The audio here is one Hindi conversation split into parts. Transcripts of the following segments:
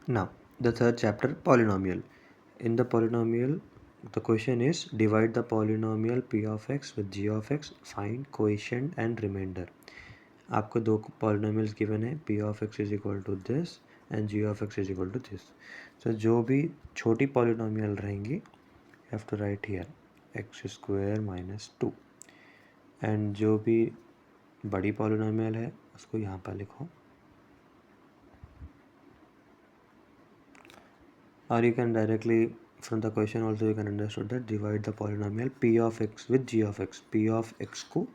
Now, the third chapter, polynomial. In the polynomial, the question is divide the polynomial p of x with g of x, find quotient and remainder. आपको दो polynomials given है, p of x is equal to this and g of x is equal to this. So जो भी छोटी polynomial रहेंगी, you have to write here x square minus 2, and जो भी बड़ी polynomial है उसको यहाँ पर लिखो. Or you can directly from the question also you can understand that divide the polynomial p of x with g of x. p of x को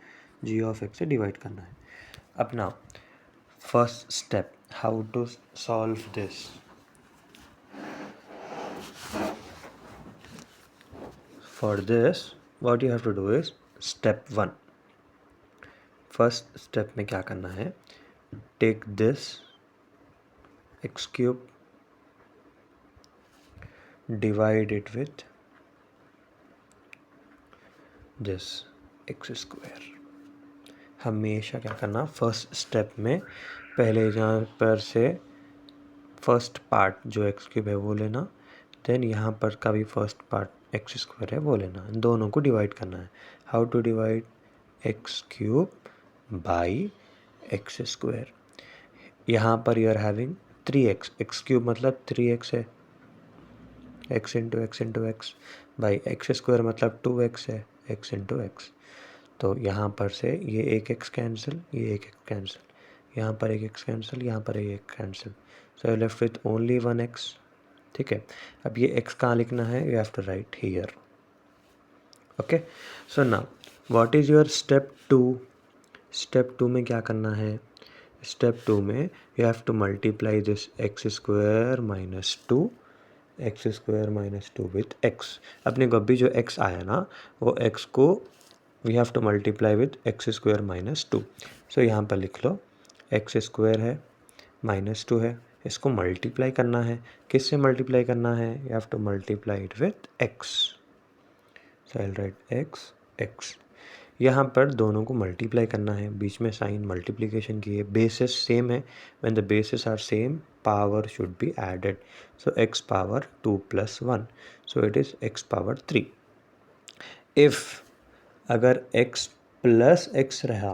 g of x से divide करना है. अब now first step, how to solve this. For this what you have to do is step 1. First step में क्या करना है, take this x cube, divide it with this x square. हमेशा क्या करना, फर्स्ट स्टेप में पहले जहाँ पर से फर्स्ट पार्ट जो एक्स क्यूब है वो लेना, देन यहाँ पर का भी फर्स्ट पार्ट एक्स स्क्वायर है वो लेना, दोनों को डिवाइड करना है. How to divide, x cube by x square. यहाँ पर you are having 3x, x cube मतलब 3x है, x into x by x square मतलब 2x है, x इंटू एक्स. तो यहाँ पर से ये एक x कैंसिल, ये एक x कैंसिल, यहाँ पर एक x कैंसिल, यहाँ पर एक cancel. So I left with only 1x. ठीक है, अब ये x कहाँ लिखना है, you have to write here. Okay, so now what is your step 2. Step 2 में क्या करना है, स्टेप 2 में you have to multiply this x square minus 2 with x. अपने को अभी जो x आया ना वो x को we have to multiply with x square minus 2. So यहाँ पर लिख लो एक्स स्क्वायर है माइनस 2 है, इसको मल्टीप्लाई करना है. किससे मल्टीप्लाई करना है, you have to multiply it with x. So I will write x. यहाँ पर दोनों को मल्टीप्लाई करना है, बीच में साइन मल्टीप्लिकेशन की है, बेसिस सेम है. When the basis are same power should be added. So x power 2 plus 1, so it is x power 3. If अगर x प्लस x रहा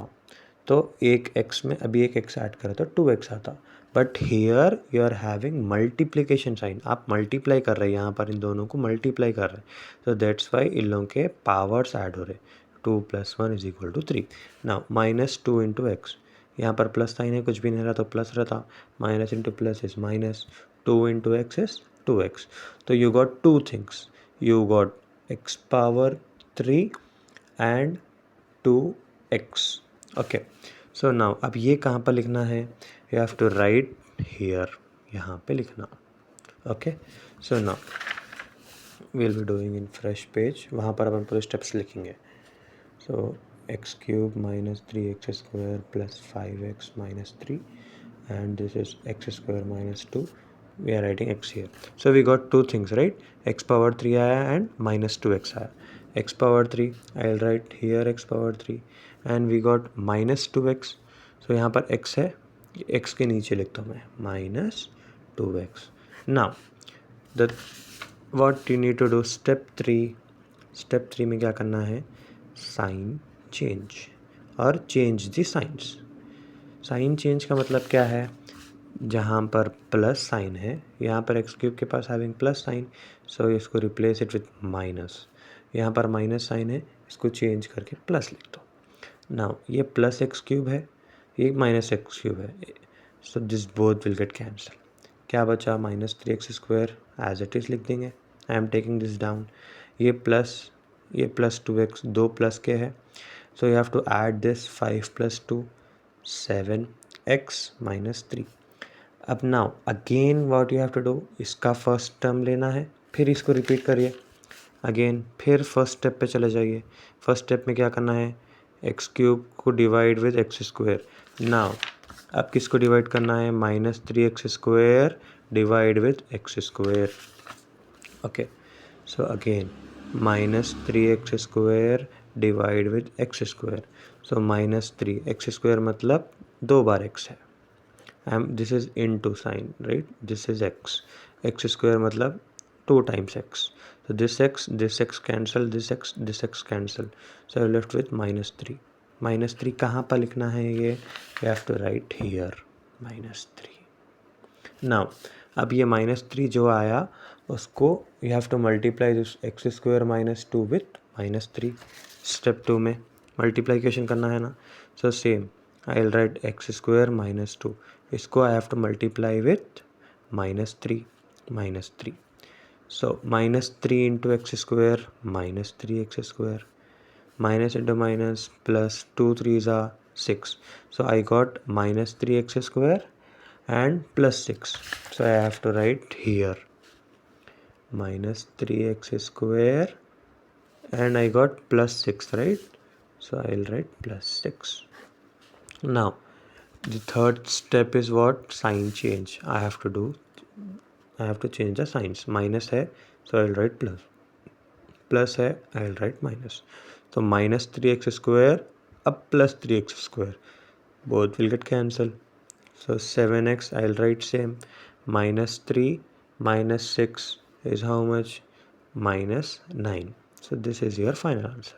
तो एक x में अभी एक x ऐड करा तो 2x आता, but here you are having multiplication sign. आप मल्टीप्लाई कर रहे हैं, यहाँ पर इन दोनों को मल्टीप्लाई कर रहे हैं, तो दैट्स वाई इन लोगों के पावर्स ऐड हो रहे. 2 plus 1 is equal to 3. Now minus 2 into x, यहाँ पर प्लस साइन है, कुछ भी नहीं रहा तो प्लस रहता, minus into plus is minus, 2 into x is 2x. तो you got two things, you got x power 3 and 2x. Okay, so now अब ये कहाँ पर लिखना है, you have to write here, यहाँ पे लिखना. Okay, so now we will be doing in fresh page, वहाँ पर अपन पूरे स्टेप्स लिखेंगे. सो x cube minus 3x square plus 5x minus 3 and this is x square minus 2. We are writing x here. So we got two things, right? X power 3 आया and minus 2x आया. X power 3, I'll write here x power 3 and we got minus 2x. So यहाँ पर x है, x के नीचे लिखता हूँ मैं minus 2x. Now the what you need to do, step 3. Step 3 में क्या करना है, sign change और change the signs. Sign change का मतलब क्या है, जहाँ पर प्लस साइन है यहाँ पर एक्स क्यूब के पास हैविंग प्लस साइन, सो इसको रिप्लेस इट विथ माइनस. यहाँ पर माइनस साइन है, इसको चेंज करके प्लस लिख दो. नाउ ये प्लस एक्स क्यूब है, ये माइनस एक्स क्यूब है, so this both will get cancel. क्या बचा, minus 3x square as it is लिख देंगे. I am taking this down. ये प्लस 2x, दो प्लस के है, so you have to add this 5 plus 2 7x minus 3. अब now again what you have to do, इसका फर्स्ट टर्म लेना है, फिर इसको रिपीट करिए अगेन, फिर फर्स्ट स्टेप पे चले जाइए. फर्स्ट स्टेप में क्या करना है, एक्स क्यूब को divide with x square. Now अब किसको डिवाइड करना है, minus 3x square divide with x square. Okay, so again minus 3x square divide with x square. So minus 3 x square मतलब 2 बार x है, this is into sign, right? This is x square मतलब 2 times x. So this x cancel, this x cancel. So I left with -3. -3 कहाँ पर लिखना है ये? You have to write here -3. Now अब ये -3 जो आया उसको you have to multiply this x square -2 with -3. Step 2 में मल्टीप्लीकेशन करना है ना. So same I'll write x square -2. इसको I have to multiply with -3. So -3 into x square -3x square. Minus into minus plus 2 3s are 6. So I got -3x square and plus 6. So I have to write here -3x square and I got plus 6, right? So I'll write plus 6. Now the third step is what? Sign change. I have to change the signs. Minus है, so I'll write plus. Plus है, I'll write minus. So -3x square up plus 3x square. Both will get cancelled. So 7x I'll write same. -3 minus 6 is how much? -9. So this is your final answer.